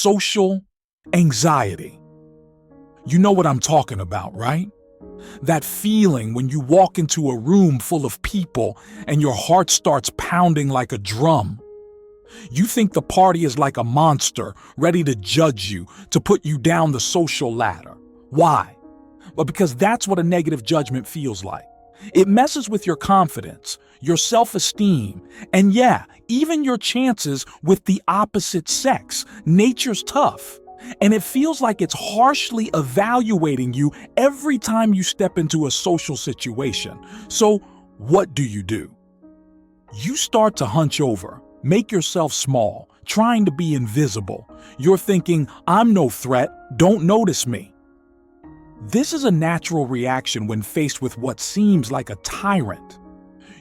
Social anxiety. You know what I'm talking about, right? That feeling when you walk into a room full of people and your heart starts pounding like a drum. You think the party is like a monster ready to judge you, to put you down the social ladder. Why? Well, because that's what a negative judgment feels like. It messes with your confidence, your self-esteem, and yeah, even your chances with the opposite sex. Nature's tough, and it feels like it's harshly evaluating you every time you step into a social situation. So, what do? You start to hunch over, make yourself small, trying to be invisible. You're thinking, I'm no threat, don't notice me. This is a natural reaction when faced with what seems like a tyrant.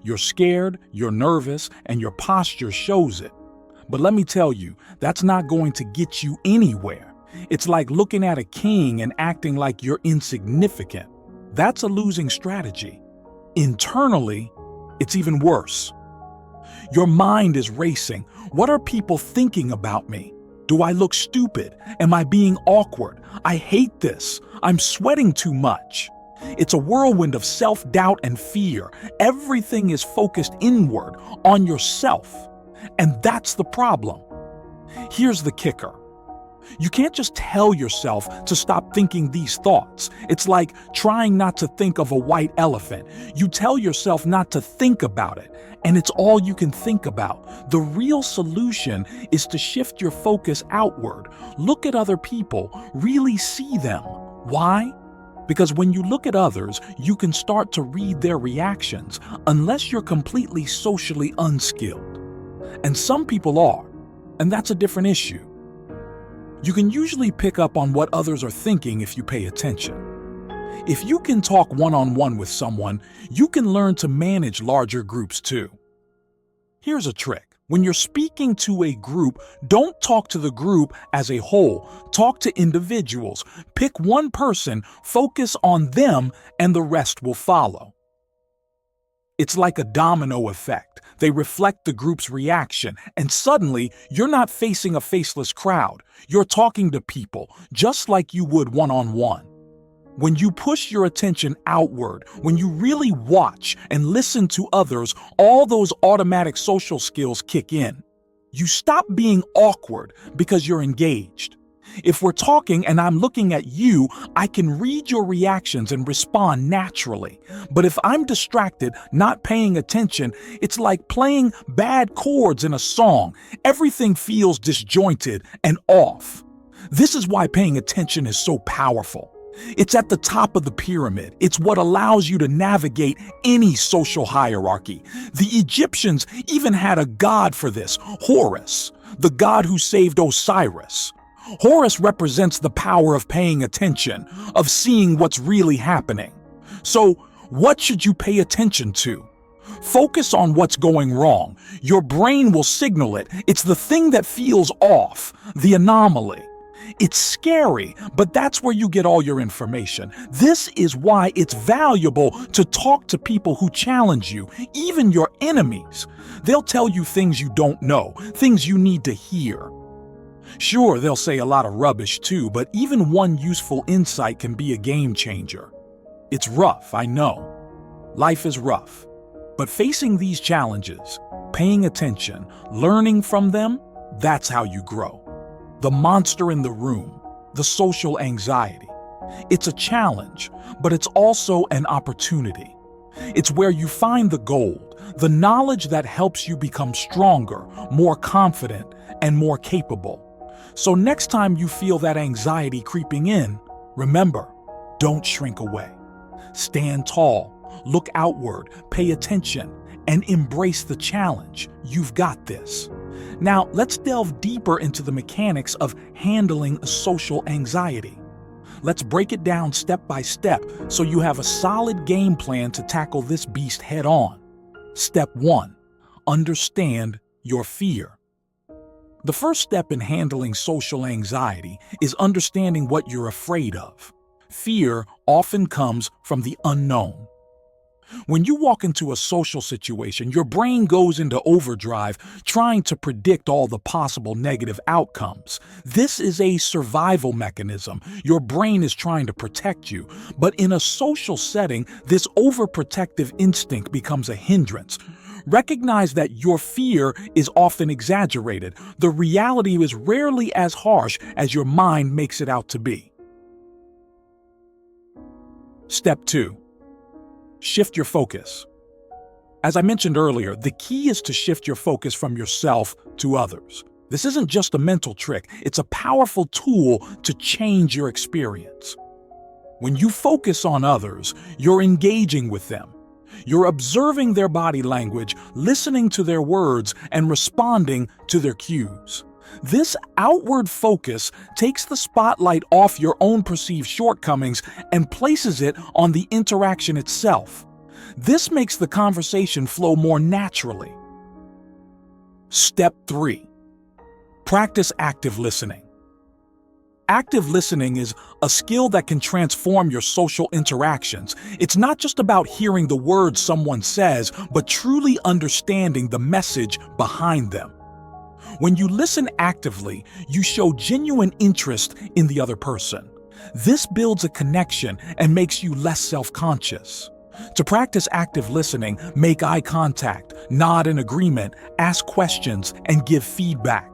You're scared, you're nervous, and your posture shows it. But let me tell you, that's not going to get you anywhere. It's like looking at a king and acting like you're insignificant. That's a losing strategy. Internally, it's even worse. Your mind is racing. What are people thinking about me? Do I look stupid? Am I being awkward? I hate this. I'm sweating too much. It's a whirlwind of self-doubt and fear. Everything is focused inward, on yourself. And that's the problem. Here's the kicker. You can't just tell yourself to stop thinking these thoughts. It's like trying not to think of a white elephant. You tell yourself not to think about it, and it's all you can think about. The real solution is to shift your focus outward. Look at other people, really see them. Why? Because when you look at others, you can start to read their reactions, unless you're completely socially unskilled. And some people are, and that's a different issue. You can usually pick up on what others are thinking if you pay attention. If you can talk one-on-one with someone, you can learn to manage larger groups too. Here's a trick. When you're speaking to a group, don't talk to the group as a whole. Talk to individuals. Pick one person, focus on them, and the rest will follow. It's like a domino effect. They reflect the group's reaction, and suddenly, you're not facing a faceless crowd. You're talking to people, just like you would one-on-one. When you push your attention outward, when you really watch and listen to others, all those automatic social skills kick in. You stop being awkward because you're engaged. If we're talking and I'm looking at you, I can read your reactions and respond naturally. But if I'm distracted, not paying attention, it's like playing bad chords in a song. Everything feels disjointed and off. This is why paying attention is so powerful. It's at the top of the pyramid. It's what allows you to navigate any social hierarchy. The Egyptians even had a god for this, Horus, the god who saved Osiris. Horus represents the power of paying attention, of seeing what's really happening. So, what should you pay attention to? Focus on what's going wrong. Your brain will signal it. It's the thing that feels off, the anomaly. It's scary, but that's where you get all your information. This is why it's valuable to talk to people who challenge you, even your enemies. They'll tell you things you don't know, things you need to hear. Sure, they'll say a lot of rubbish too, but even one useful insight can be a game changer. It's rough, I know. Life is rough. But facing these challenges, paying attention, learning from them, that's how you grow. The monster in the room, the social anxiety. It's a challenge, but it's also an opportunity. It's where you find the gold, the knowledge that helps you become stronger, more confident, and more capable. So next time you feel that anxiety creeping in, remember, don't shrink away. Stand tall, look outward, pay attention, and embrace the challenge. You've got this. Now, let's delve deeper into the mechanics of handling a social anxiety. Let's break it down step by step so you have a solid game plan to tackle this beast head on. Step 1. Understand your fear. The first step in handling social anxiety is understanding what you're afraid of. Fear often comes from the unknown. When you walk into a social situation, your brain goes into overdrive trying to predict all the possible negative outcomes. This is a survival mechanism. Your brain is trying to protect you. But in a social setting, this overprotective instinct becomes a hindrance. Recognize that your fear is often exaggerated. The reality is rarely as harsh as your mind makes it out to be. Step 2. Shift your focus. As I mentioned earlier, the key is to shift your focus from yourself to others. This isn't just a mental trick, it's a powerful tool to change your experience. When you focus on others, you're engaging with them. You're observing their body language, listening to their words, and responding to their cues. This outward focus takes the spotlight off your own perceived shortcomings and places it on the interaction itself. This makes the conversation flow more naturally. Step 3. Practice active listening. Active listening is a skill that can transform your social interactions. It's not just about hearing the words someone says, but truly understanding the message behind them. When you listen actively, you show genuine interest in the other person. This builds a connection and makes you less self-conscious. To practice active listening, make eye contact, nod in agreement, ask questions, and give feedback.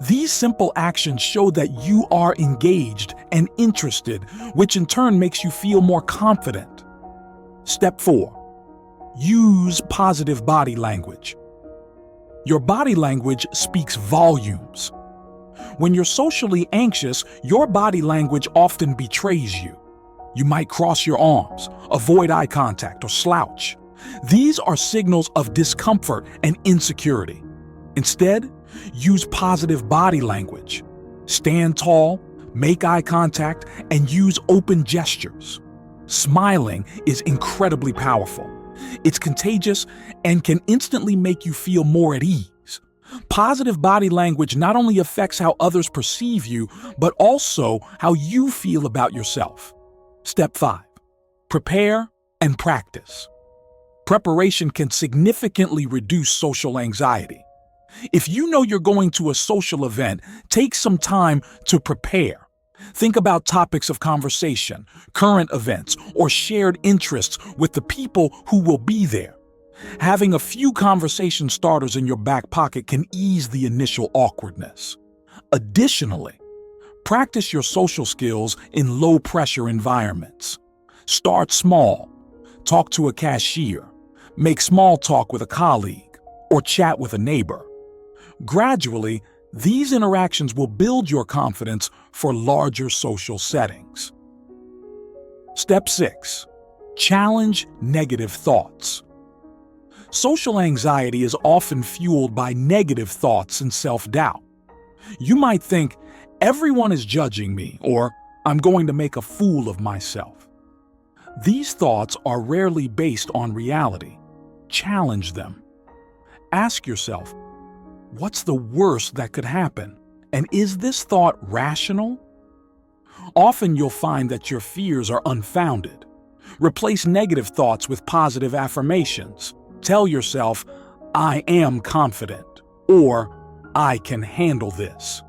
These simple actions show that you are engaged and interested, which in turn makes you feel more confident. Step 4. Use positive body language. Your body language speaks volumes. When you're socially anxious, your body language often betrays you. You might cross your arms, avoid eye contact, or slouch. These are signals of discomfort and insecurity. Instead, use positive body language. Stand tall, make eye contact, and use open gestures. Smiling is incredibly powerful. It's contagious and can instantly make you feel more at ease. Positive body language not only affects how others perceive you, but also how you feel about yourself. Step 5. Prepare and practice. Preparation can significantly reduce social anxiety. If you know you're going to a social event, take some time to prepare. Think about topics of conversation, current events, or shared interests with the people who will be there. Having a few conversation starters in your back pocket can ease the initial awkwardness. Additionally, practice your social skills in low-pressure environments. Start small. Talk to a cashier, make small talk with a colleague, or chat with a neighbor. Gradually, these interactions will build your confidence for larger social settings. Step 6. Challenge negative thoughts. Social anxiety is often fueled by negative thoughts and self-doubt. You might think, everyone is judging me, or I'm going to make a fool of myself. These thoughts are rarely based on reality. Challenge them. Ask yourself, what's the worst that could happen? And is this thought rational? Often you'll find that your fears are unfounded. Replace negative thoughts with positive affirmations. Tell yourself, I am confident, or I can handle this.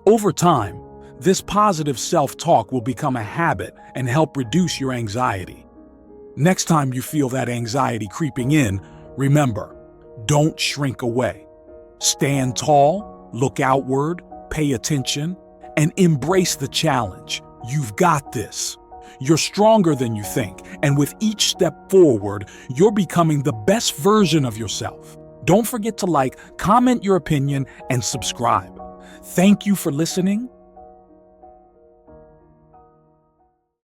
Over time, this positive self-talk will become a habit and help reduce your anxiety. Next time you feel that anxiety creeping in, remember, don't shrink away. Stand tall, look outward, pay attention, and embrace the challenge. You've got this. You're stronger than you think, and with each step forward, you're becoming the best version of yourself. Don't forget to like, comment your opinion, and subscribe. Thank you for listening,